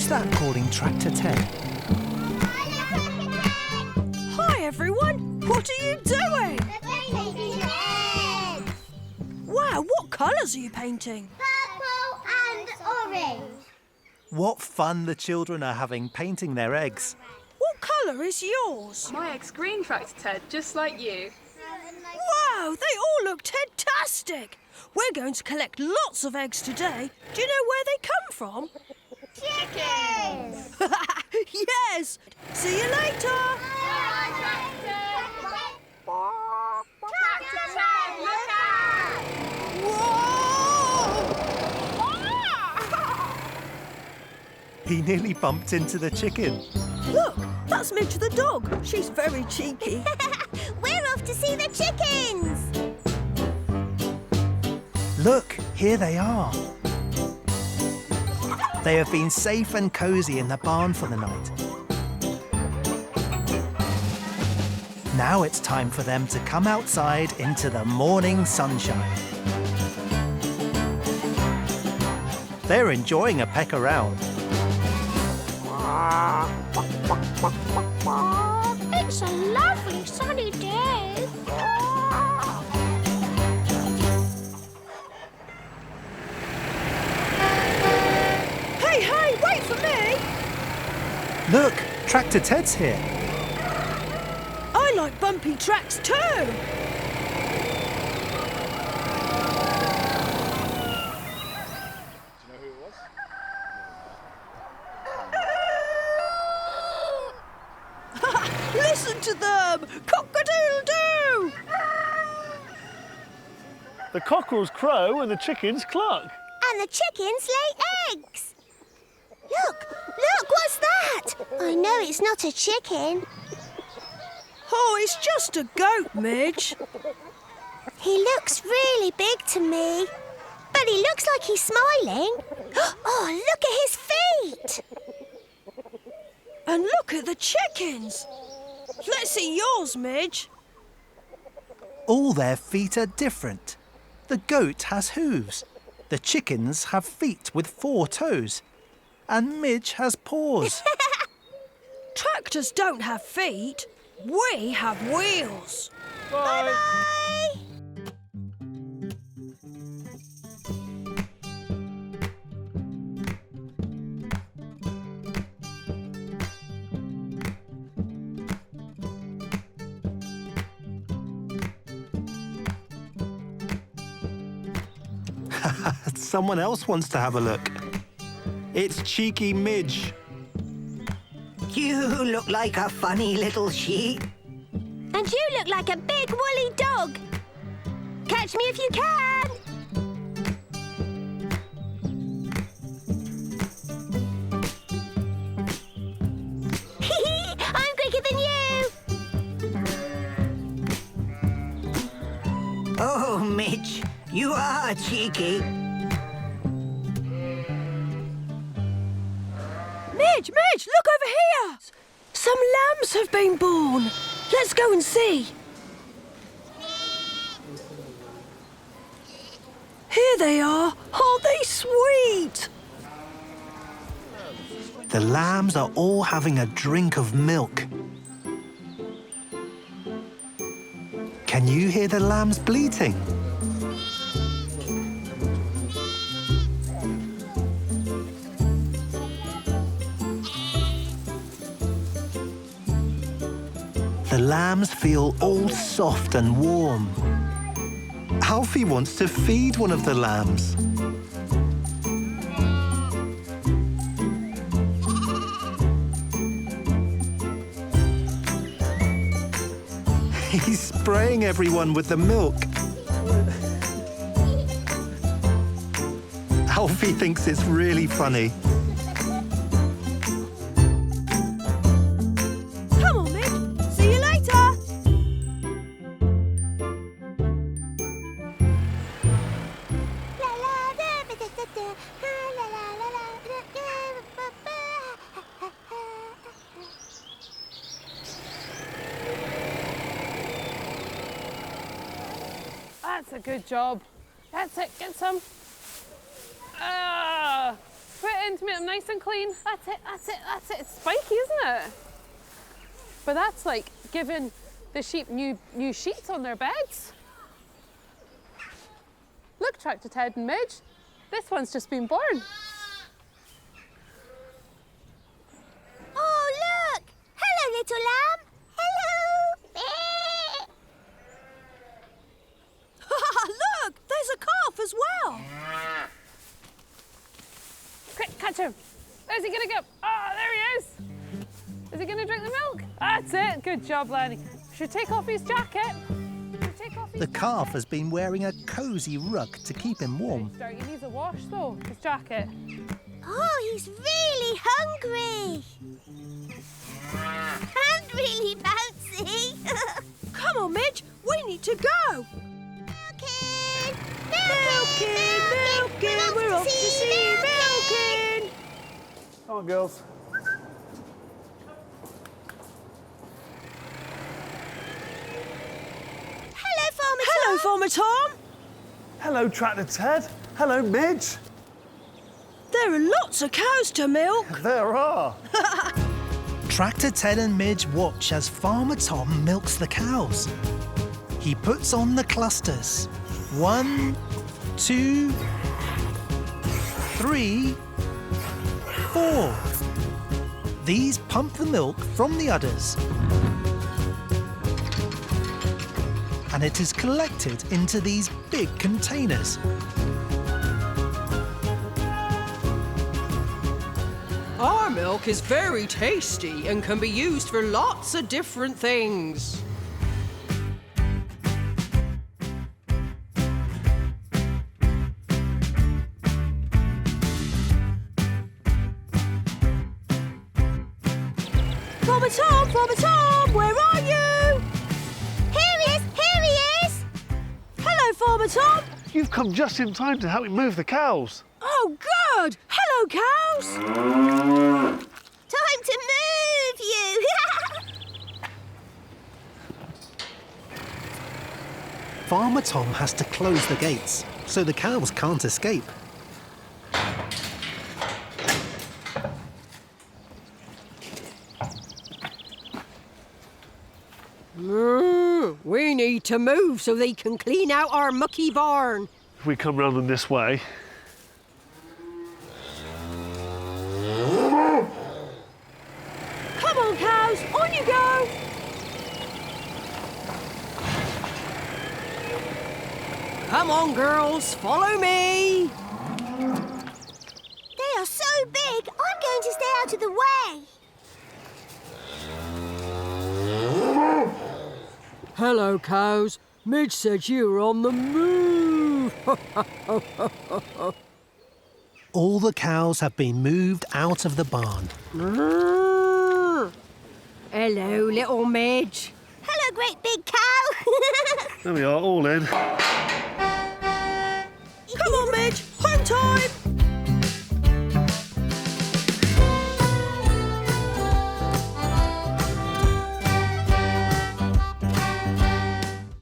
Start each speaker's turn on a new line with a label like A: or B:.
A: Who's that calling Tractor Ted?
B: Hi, everyone. What are you doing?
C: We're painting eggs.
B: Wow, what colours are you painting?
C: Purple and orange.
A: What fun the children are having painting their eggs.
B: What colour is yours?
D: My egg's green, Tractor Ted, just like you.
B: Wow, they all look fantastic. We're going to collect lots of eggs today. Do you know where they come from?
C: Chickens.
B: Yes. See you later. Whoa!
A: He nearly bumped into the chicken.
B: Look, that's Midge the dog. She's very cheeky.
C: We're off to see the chickens.
A: Look, here they are. They have been safe and cosy in the barn for the night. Now it's time for them to come outside into the morning sunshine. They're enjoying a peck around.
C: It's a lovely sunny day.
B: Hey, wait for me.
A: Look, Tractor Ted's here.
B: I like bumpy tracks too. Listen to them! Cock-a-doodle-doo!
E: The cockerels crow and the chickens cluck.
C: And the chickens lay eggs. Look, what's that? I know it's not a chicken.
B: Oh, it's just a goat, Midge.
C: He looks really big to me. But he looks like he's smiling. Oh, look at his feet.
B: And look at the chickens. Let's see yours, Midge.
A: All their feet are different. The goat has hooves. The chickens have feet with 4 toes. And Midge has paws.
B: Tractors don't have feet. We have wheels.
E: Bye.
C: Bye.
A: Someone else wants to have a look. It's cheeky Midge.
F: You look like a funny little sheep.
C: And you look like a big woolly dog. Catch me if you can. I'm quicker than you.
F: Oh, Midge, you are cheeky.
B: Midge, look over here. Some lambs have been born. Let's go and see. Here they are. Aren't they sweet?
A: The lambs are all having a drink of milk. Can you hear the lambs bleating? The lambs feel all soft and warm. Alfie wants to feed one of the lambs. He's spraying everyone with the milk. Alfie thinks it's really funny.
B: Come on, Midge. See you later.
D: That's a good job. That's it, get some. Put it into my get them nice and clean. That's it, that's it, that's it. It's spiky, isn't it? But that's like giving the sheep new sheets on their beds. Look, Tractor Ted and Midge. This one's just been born.
C: Oh, look! Hello, little lamb. Hello.
B: Look, there's a calf as well.
D: Quick, catch him. Where's he gonna go? Oh, there he is. Is he gonna drink the milk? That's it. Good job, Lenny. Should take off his jacket.
A: The calf has been wearing a cosy rug to keep him warm.
D: He needs a wash though, his jacket.
C: Oh, he's really hungry. And really bouncy.
B: Come on, Midge, we need to go.
C: Milking!
B: Milking, we're off to see Milking.
E: Come on, girls.
B: Hello, Farmer Tom.
E: Hello, Tractor Ted. Hello, Midge.
B: There are lots of cows to milk.
E: There are.
A: Tractor Ted and Midge watch as Farmer Tom milks the cows. He puts on the clusters. 1, 2, 3, 4. These pump the milk from the udders. And it is collected into these big containers.
B: Our milk is very tasty and can be used for lots of different things. Farmer Tom, where are you?
C: Here he is.
B: Hello, Farmer Tom.
E: You've come just in time to help me move the cows.
B: Oh, good. Hello, cows.
C: Time to move you.
A: Farmer Tom has to close the gates so the cows can't escape.
B: We need to move so they can clean out our mucky barn.
E: If we come round them this way.
B: Come on, cows, on you go. Come on, girls, follow me.
C: They are so big, I'm going to stay out of the way.
B: Hello, cows. Midge said you were on the move.
A: All the cows have been moved out of the barn.
B: Hello, little Midge.
C: Hello, great big cow.
E: There we are, all in.
B: Come on, Midge, home time.